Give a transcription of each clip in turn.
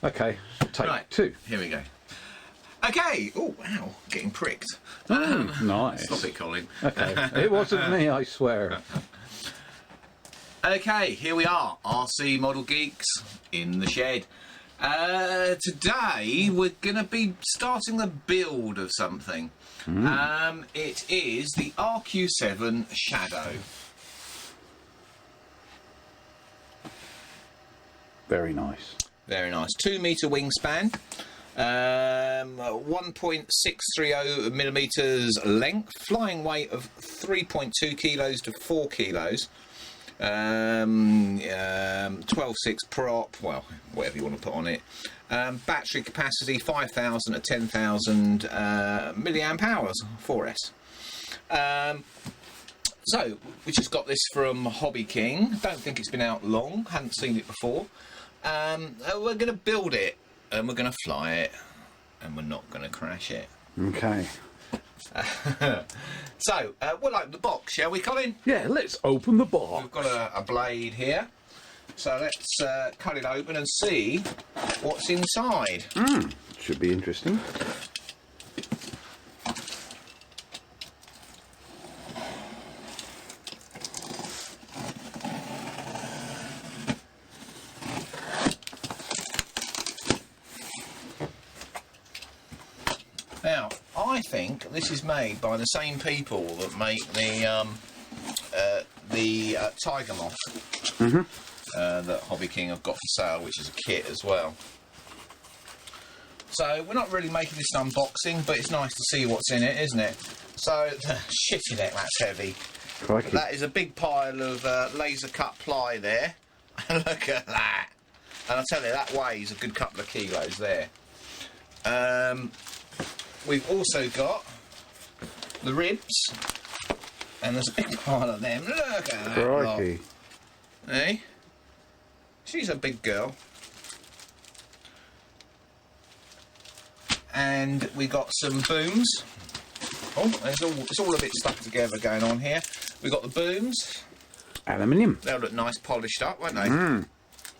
Okay, take 2. Here we go. Okay. Oh, wow. Getting pricked. Nice. Stop it, Colin. Okay, it wasn't me, I swear. Okay, here we are. RC Model Geeks in the shed. Today we're going to be starting the build of something. It is the RQ-7 Shadow. Very nice. Very nice. 2 metre wingspan. 1.630 millimeters length. Flying weight of 3.2 kilos to 4 kilos. 12.6 prop, well, whatever you want to put on it. Battery capacity 5,000 to 10,000 milliamp hours, 4S. So we just got this from Hobbyking. Don't think it's been out long, hadn't seen it before. We're going to build it and we're going to fly it and we're not going to crash it. Okay. So we'll open the box, shall we, Colin? Yeah, let's open the box. We've got a blade here, so let's cut it open and see what's inside. Should be interesting. Now, I think this is made by the same people that make the Tiger Moth that Hobbyking have got for sale, which is a kit as well. So we're not really making this an unboxing, but it's nice to see what's in it, isn't it? So, shitty neck, that's heavy. Crikey. That is a big pile of laser cut ply there. Look at that. And I tell you, that weighs a good couple of kilos there. We've also got the ribs, and there's a big pile of them. Look at that. Crikey. Hey? She's a big girl. And we got some booms. Oh, it's all a bit stuck together going on here. We got the booms. Aluminium. They'll look nice polished up, won't they?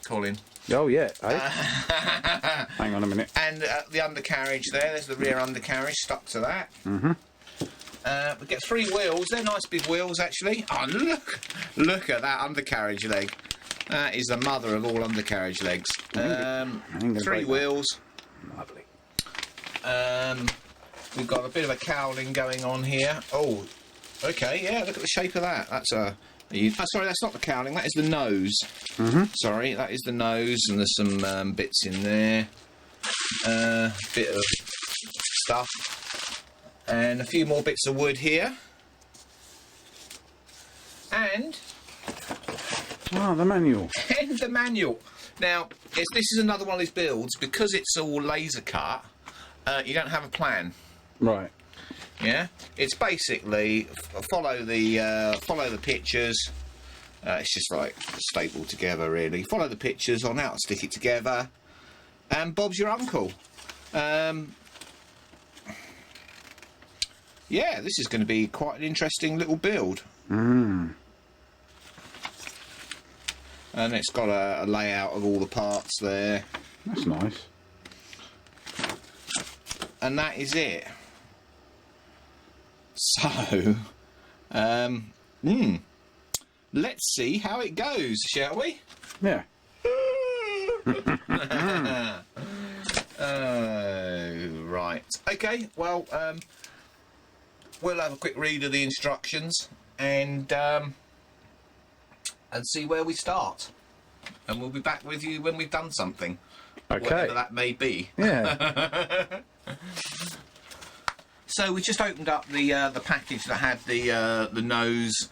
Colin. Oh yeah. Eh? Hang on a minute. And the undercarriage there's the rear undercarriage stuck to that. We get 3 wheels. They're nice big wheels actually. Oh look at that undercarriage leg. That is the mother of all undercarriage legs. 3 wheels. Lovely. We've got a bit of a cowling going on here. Oh, okay, yeah. Look at the shape of that. That's a. Sorry, that's not the cowling. That is the nose. Sorry, that is the nose, and there's some bits in there. Bit of stuff, and a few more bits of wood here, and the manual. and the manual. Now, this is another one of these builds because it's all laser cut. You don't have a plan. Right. Yeah, it's basically follow the pictures. It's just like stapled together, really. Follow the pictures on how to stick it together, and Bob's your uncle. Yeah, this is going to be quite an interesting little build. And it's got a layout of all the parts there. That's nice. And that is it. So, let's see how it goes, shall we? Yeah. Right. Okay. Well, we'll have a quick read of the instructions and see where we start. And we'll be back with you when we've done something. Okay. Whatever that may be. Yeah. So we just opened up the package that had the nose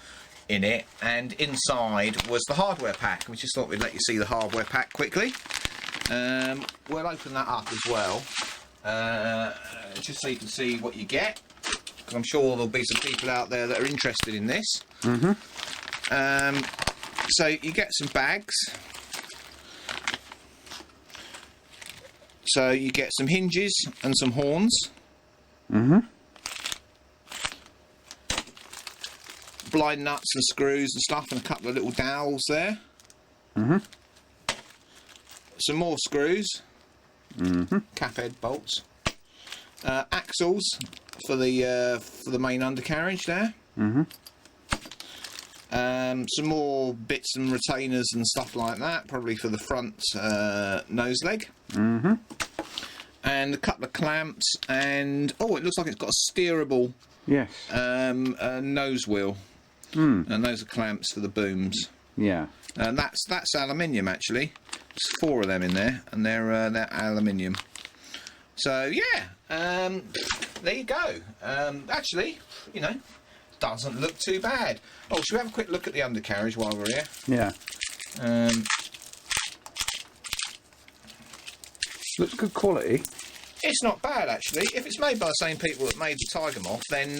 in it, and inside was the hardware pack. We just thought we'd let you see the hardware pack quickly. We'll open that up as well, just so you can see what you get, because I'm sure there'll be some people out there that are interested in this. So you get some bags. So you get some hinges and some horns. Blind nuts and screws and stuff, and a couple of little dowels there. Some more screws. cap head bolts. Axles for the main undercarriage there. Some more bits and retainers and stuff like that, probably for the front nose leg. And a couple of clamps, and oh, it looks like it's got a steerable nose wheel. And those are clamps for the booms. Yeah. And that's aluminium actually. There's 4 of them in there, and they're aluminium. So yeah, there you go. Actually, you know, doesn't look too bad. Oh, should we have a quick look at the undercarriage while we're here? Yeah. Looks good quality. It's not bad actually. If it's made by the same people that made the Tiger Moth, then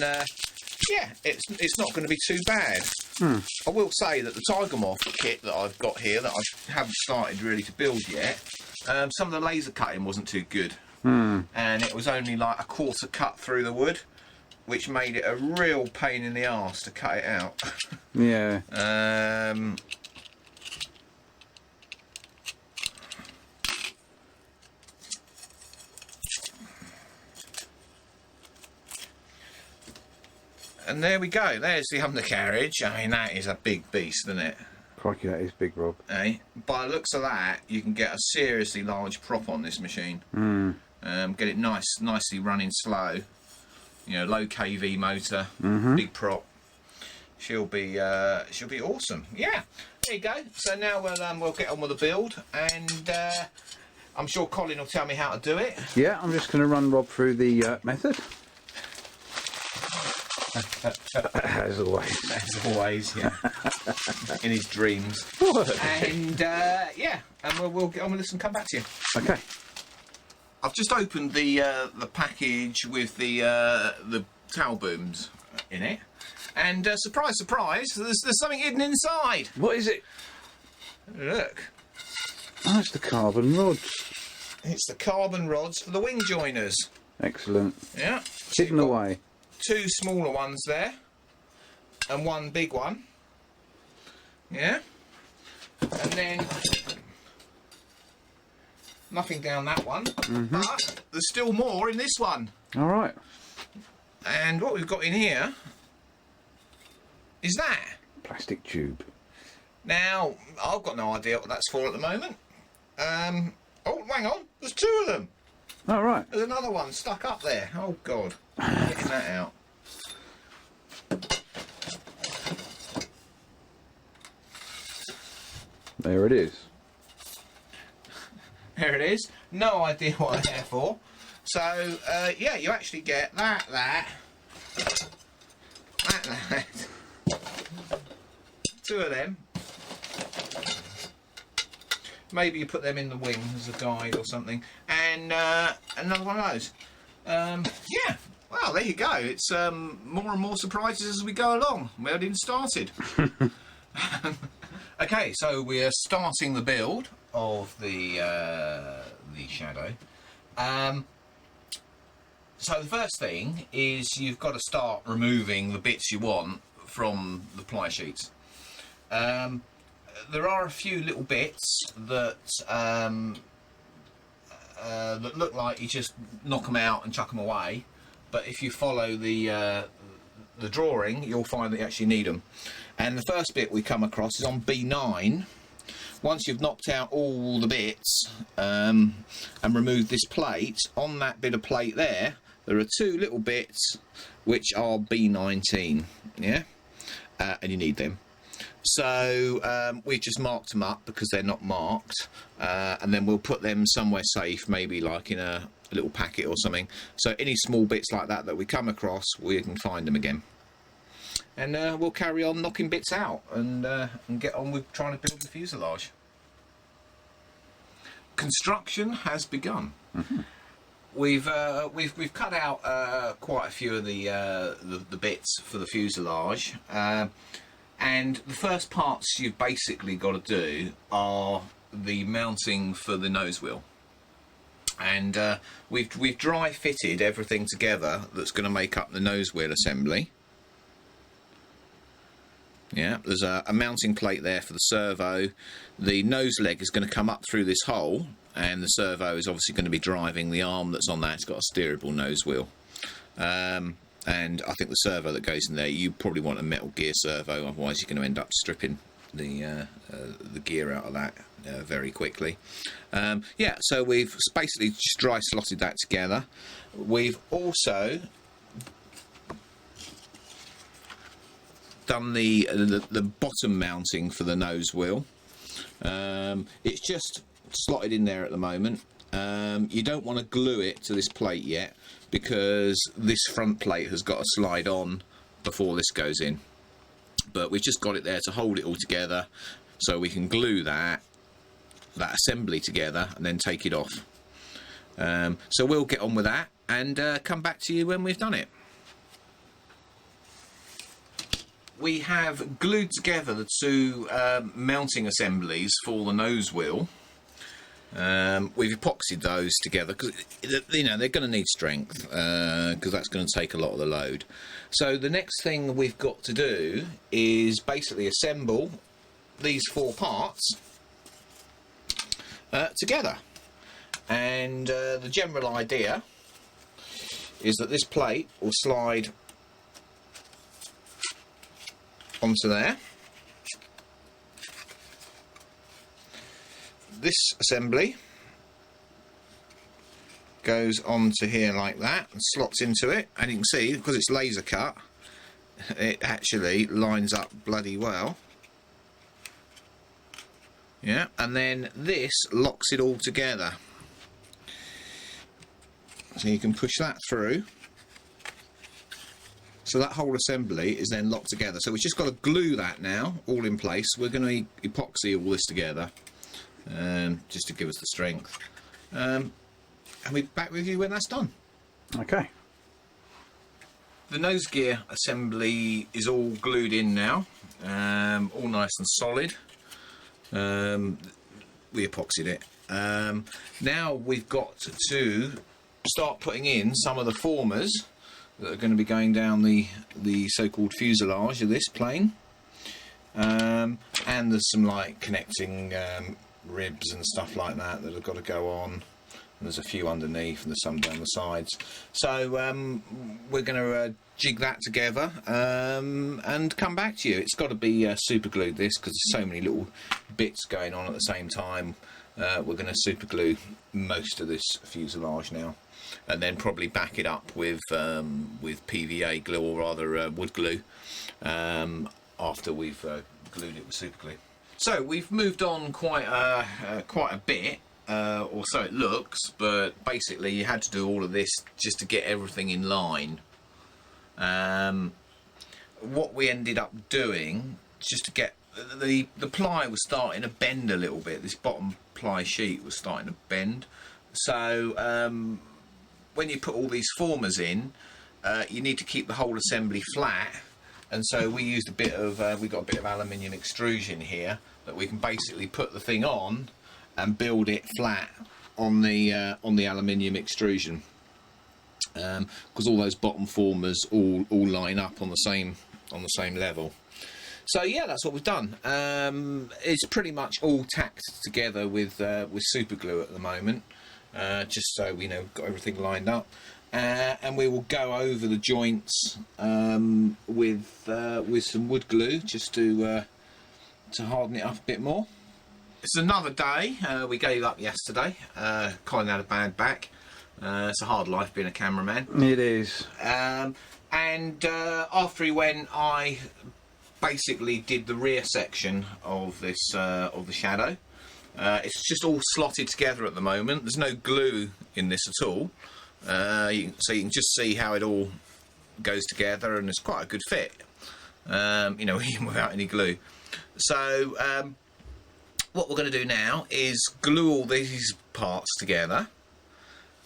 yeah, it's not going to be too bad. I will say that the Tiger Moth kit that I've got here, that I haven't started really to build yet, some of the laser cutting wasn't too good. And it was only like a quarter cut through the wood, which made it a real pain in the arse to cut it out. Yeah. And there we go, there's the undercarriage. I mean, that is a big beast, isn't it? Crikey, that is big, Rob. Eh? By the looks of that, you can get a seriously large prop on this machine. Get it nicely running slow. You know, low kV motor, big prop. She'll be awesome. Yeah, there you go. So now we'll get on with the build, and I'm sure Colin will tell me how to do it. Yeah, I'm just going to run Rob through the method. As always. As always, yeah. In his dreams. And yeah, and we'll get on with this and come back to you. Okay. I've just opened the package with the towel booms in it, and surprise, surprise, there's something hidden inside. What is it? Look. Oh, it's the carbon rods. It's the carbon rods for the wing joiners. Excellent. Yeah. Hidden away. 2 smaller ones there, and 1 big one. Yeah. And then nothing down that one, but there's still more in this one. All right. And what we've got in here is that. Plastic tube. Now, I've got no idea what that's for at the moment. Oh, hang on, there's 2 of them. All right. There's another one stuck up there. Oh, God. Getting that out. There it is. There it is. No idea what they're for. So, yeah, you actually get that. 2 of them. Maybe you put them in the wing as a guide or something. And another one of those. Yeah, well, there you go. It's more and more surprises as we go along. We haven't even started. Okay, so we're starting the build of the Shadow. So the first thing is you've got to start removing the bits you want from the ply sheets. There are a few little bits that that look like you just knock them out and chuck them away, but if you follow the drawing, you'll find that you actually need them. And the first bit we come across is on B9. Once you've knocked out all the bits and removed this plate, on that bit of plate there are 2 little bits which are B19, yeah, and you need them. So we just marked them up because they're not marked, and then we'll put them somewhere safe, maybe like in a little packet or something. So any small bits like that we come across, we can find them again. And we'll carry on knocking bits out and get on with trying to build the fuselage. Construction has begun. We've cut out quite a few of the bits for the fuselage. And the first parts you've basically got to do are the mounting for the nose wheel. And we've dry fitted everything together that's going to make up the nose wheel assembly. Yeah, there's a mounting plate there for the servo. The nose leg is going to come up through this hole and the servo is obviously going to be driving the arm that's on that. It's got a steerable nose wheel, and I think the servo that goes in there, you probably want a metal gear servo, otherwise you're going to end up stripping the gear out of that very quickly. Yeah, so we've basically just dry slotted that together. We've also done the bottom mounting for the nose wheel. It's just slotted in there at the moment. You don't want to glue it to this plate yet, because this front plate has got to slide on before this goes in, but we've just got it there to hold it all together so we can glue that assembly together and then take it off. So we'll get on with that and come back to you when we've done it. We have glued together the two mounting assemblies for the nose wheel. We've epoxied those together because, you know, they're going to need strength, because that's going to take a lot of the load. So the next thing we've got to do is basically assemble these four parts together. And the general idea is that this plate will slide onto there. This assembly goes onto here like that and slots into it, and you can see, because it's laser cut, it actually lines up bloody well. Yeah, and then this locks it all together, so you can push that through. So that whole assembly is then locked together. So we've just got to glue that now, all in place. We're going to epoxy all this together, just to give us the strength. And we'll be back with you when that's done. Okay. The nose gear assembly is all glued in now, all nice and solid. We epoxied it. Now we've got to start putting in some of the formers that are going to be going down the so-called fuselage of this plane, and there's some like connecting ribs and stuff like that that have got to go on, and there's a few underneath and there's some down the sides. So we're going to jig that together and come back to you. It's got to be super glued, this, because there's so many little bits going on at the same time. We're going to super glue most of this fuselage now, and then probably back it up with PVA glue, or rather wood glue, after we've glued it with super glue. So we've moved on quite a bit, or so it looks, but basically you had to do all of this just to get everything in line. What we ended up doing, just to get the ply was starting to bend a little bit. This bottom ply sheet was starting to bend, so when you put all these formers in, you need to keep the whole assembly flat, and so we used a bit of we've got a bit of aluminium extrusion here that we can basically put the thing on and build it flat on the aluminium extrusion, because all those bottom formers all line up on the same level. So yeah, that's what we've done. It's pretty much all tacked together with super glue at the moment, just so we know got everything lined up, and we will go over the joints with some wood glue just to harden it up a bit more. It's another day. We gave up yesterday. Colin had a bad back. It's a hard life being a cameraman. It is. And after he went, I basically did the rear section of this of the shadow. It's just all slotted together at the moment. There's no glue in this at all, so you can just see how it all goes together, and it's quite a good fit, you know, even without any glue. So what we're going to do now is glue all these parts together.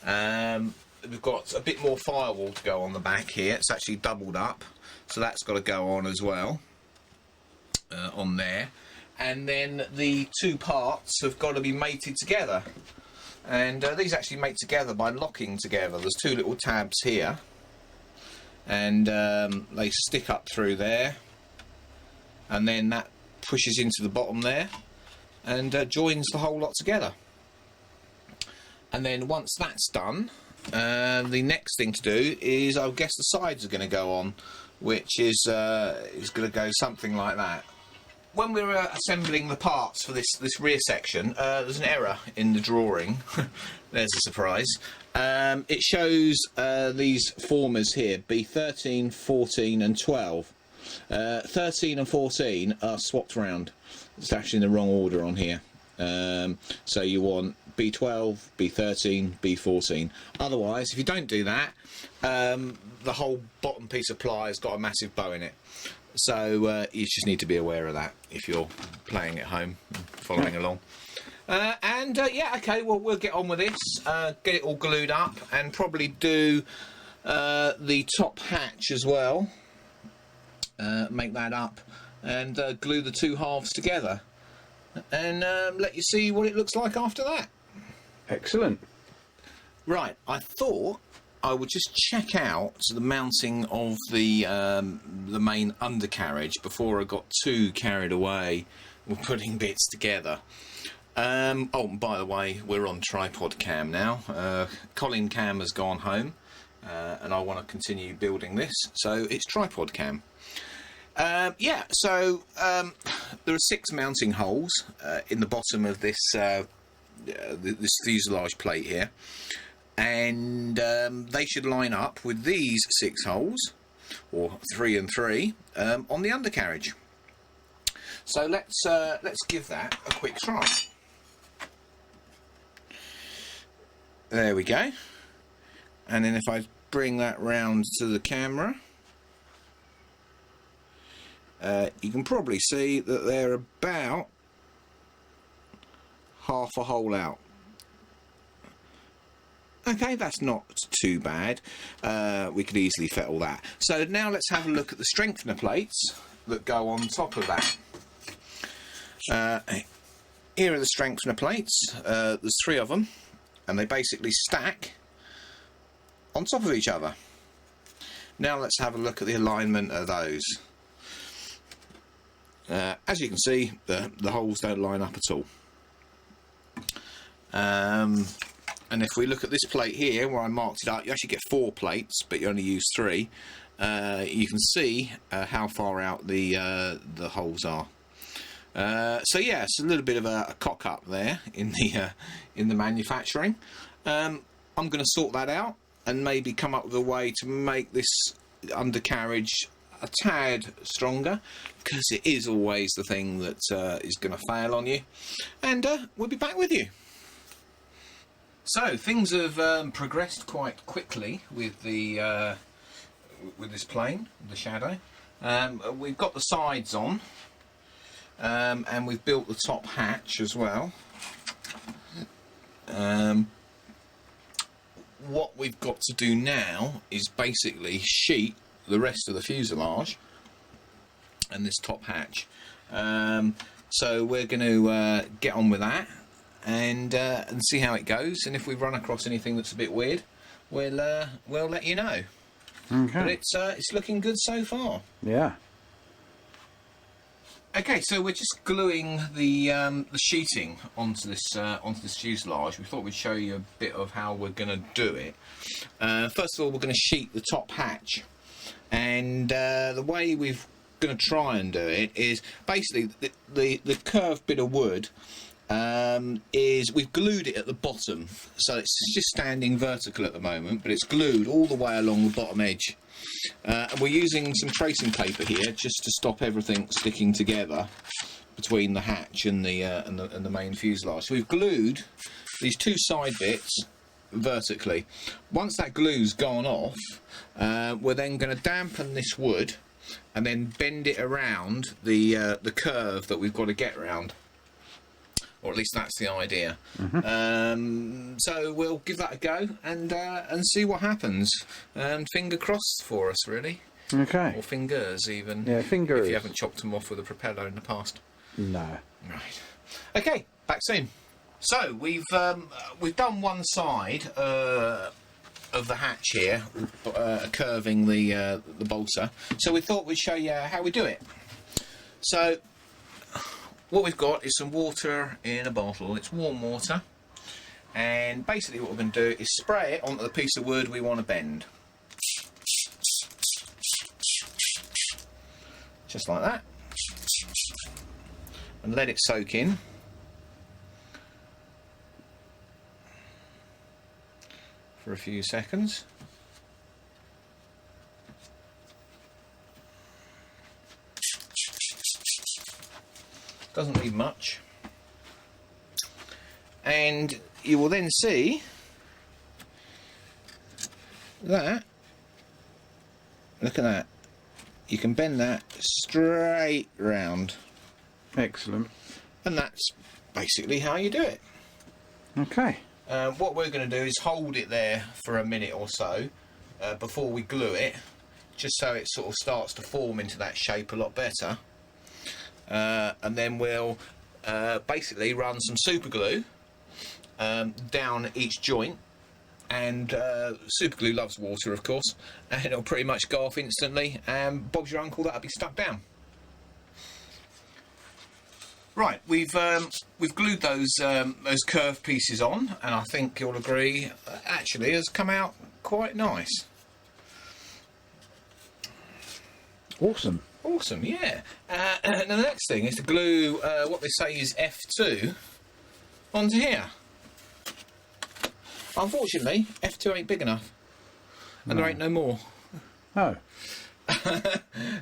We've got a bit more firewall to go on the back here. It's actually doubled up, so that's got to go on as well, on there. And then the two parts have got to be mated together, and these actually mate together by locking together. There's two little tabs here, and they stick up through there, and then that pushes into the bottom there and joins the whole lot together. And then once that's done, the next thing to do is, I guess the sides are going to go on, which is going to go something like that. When we were assembling the parts for this rear section, there's an error in the drawing. There's a surprise. It shows these formers here, B13, 14 and 12. 13 and 14 are swapped around. It's actually in the wrong order on here. So you want B12, B13, B14. Otherwise, if you don't do that, the whole bottom piece of ply has got a massive bow in it. So you just need to be aware of that if you're playing at home, following along. Yeah, okay, well, we'll get on with this, get it all glued up, and probably do the top hatch as well. Make that up and glue the two halves together, and let you see what it looks like after that. Excellent. Right, I thought I would just check out the mounting of the main undercarriage before I got too carried away with putting bits together. Oh, and by the way, we're on tripod cam now. Colin Cam has gone home, and I want to continue building this, so it's tripod cam. Yeah, so there are 6 mounting holes in the bottom of this this fuselage plate here, and they should line up with these 6 holes, or 3 and 3, on the undercarriage. So let's give that a quick try. There we go. And then if I bring that round to the camera, you can probably see that they're about half a hole out. Okay, that's not too bad. We could easily fettle that. So now let's have a look at the strengthener plates that go on top of that. Here are the strengthener plates. There's 3 of them, and they basically stack on top of each other. Now let's have a look at the alignment of those. As you can see, the holes don't line up at all. And if we look at this plate here, where I marked it up, you actually get 4 plates, but you only use 3. You can see how far out the holes are. So yeah, it's a little bit of a cock up there in the manufacturing. I'm going to sort that out and maybe come up with a way to make this undercarriage a tad stronger, because it is always the thing that is going to fail on you. And we'll be back with you. So things have progressed quite quickly with the with this plane, the Shadow. We've got the sides on, and we've built the top hatch as well. What we've got to do now is basically sheet the rest of the fuselage and this top hatch. So we're going to get on with that and see how it goes, and if we run across anything that's a bit weird, we'll let you know. Okay. But it's looking good so far. Yeah. Okay, so we're just gluing the sheeting onto this fuselage. We thought we'd show you a bit of how we're going to do it. First of all, we're going to sheet the top hatch, and the way we're going to try and do it is basically the curved bit of wood is we've glued it at the bottom, so it's just standing vertical at the moment, but it's glued all the way along the bottom edge. And we're using some tracing paper here just to stop everything sticking together between the hatch and the main fuselage. So we've glued these 2 side bits vertically. Once that glue's gone off, we're then going to dampen this wood and then bend it around the curve that we've got to get around. Or at least that's the idea. So we'll give that a go and see what happens. And finger crossed for us, really. Okay. Or fingers, even. Yeah, fingers. If you haven't chopped them off with a propeller in the past. No. Right. Okay, back soon. So we've done one side of the hatch here, curving the bolter. So we thought we'd show you how we do it. So what we've got is some water in a bottle. It's warm water, and basically what we're going to do is spray it onto the piece of wood we want to bend. Just like that. And let it soak in. For a few seconds. Doesn't need much. And you will then see that, look at that, you can bend that straight round. Excellent. And that's basically how you do it. Okay. What we're going to do is hold it there for a minute or so before we glue it, just so it sort of starts to form into that shape a lot better. And then we'll basically run some super glue down each joint, and super glue loves water, of course, and it'll pretty much go off instantly, and Bob's your uncle, that'll be stuck down. Right, we've glued those curved pieces on, and I think you'll agree actually has come out quite nice. Awesome. Awesome, yeah. And the next thing is to glue what they say is F2 onto here. Unfortunately, F2 ain't big enough, and there ain't no more. Oh.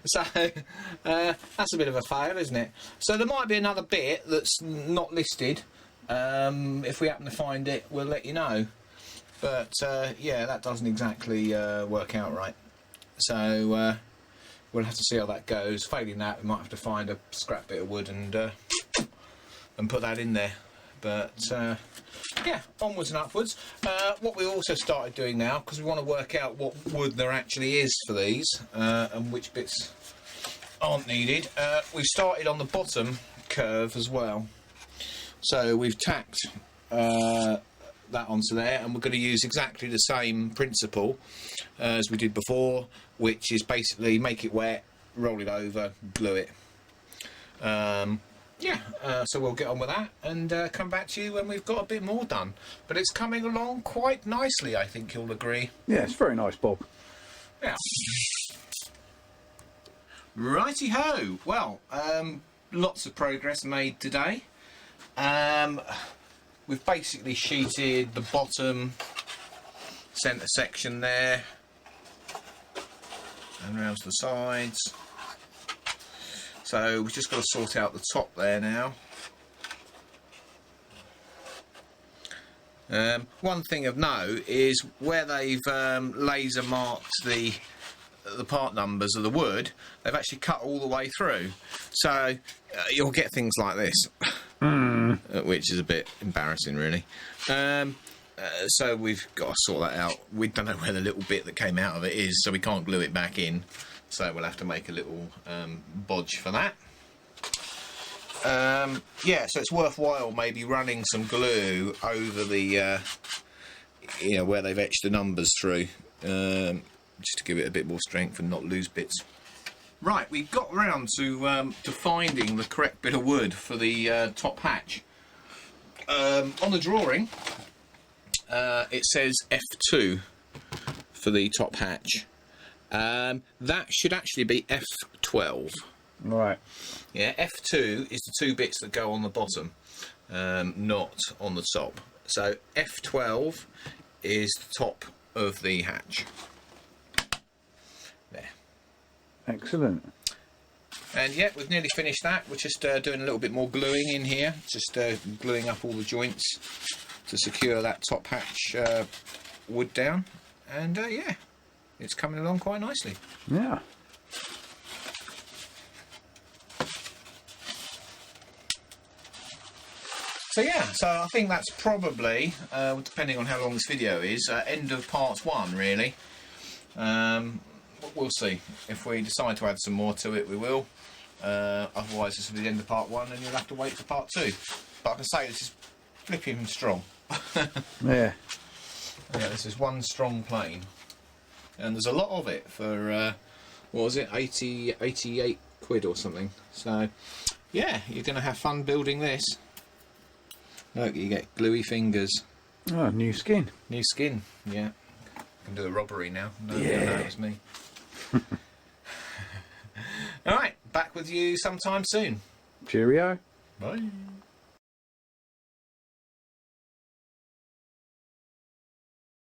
So that's a bit of a fail, isn't it? So there might be another bit that's not listed. If we happen to find it, we'll let you know. But yeah, that doesn't exactly work out right. So we'll have to see how that goes. Failing that, we might have to find a scrap bit of wood and put that in there. But yeah, onwards and upwards. What we also started doing now, because we want to work out what wood there actually is for these and which bits aren't needed, we've started on the bottom curve as well. So we've tacked that onto there, and we're going to use exactly the same principle as we did before, which is basically make it wet, roll it over, glue it. Yeah, so we'll get on with that and come back to you when we've got a bit more done. But it's coming along quite nicely, I think you'll agree. Yeah, it's very nice, Bob. Yeah. Righty-ho. Well, lots of progress made today. We've basically sheeted the bottom centre section there and round to the sides. So we've just got to sort out the top there now. One thing of note is where they've laser marked the part numbers of the wood, they've actually cut all the way through. So you'll get things like this, which is a bit embarrassing, really. So we've got to sort that out. We don't know where the little bit that came out of it is, so we can't glue it back in. So we'll have to make a little bodge for that. Yeah, so it's worthwhile maybe running some glue over the, you know, where they've etched the numbers through, just to give it a bit more strength and not lose bits. Right, we got round to finding the correct bit of wood for the top hatch. On the drawing, it says F2 for the top hatch. That should actually be F12. Right. Yeah, F2 is the two bits that go on the bottom, not on the top. So F12 is the top of the hatch. There. Excellent. And yeah, we've nearly finished that. We're just doing a little bit more gluing in here, just gluing up all the joints to secure that top hatch wood down. And yeah, it's coming along quite nicely. Yeah. So yeah, so I think that's probably, depending on how long this video is, end of part one, really. We'll see. If we decide to add some more to it, we will. Otherwise, this will be the end of part one, and you'll have to wait for part two. But I can say this is flipping strong. Yeah. Yeah, this is one strong plane. And there's a lot of it for, what was it, 88 quid or something. So, yeah, you're going to have fun building this. Look, you get gluey fingers. Oh, new skin. New skin, yeah. Can do a robbery now. No, Yeah. no, it was me. All right, back with you sometime soon. Cheerio. Bye.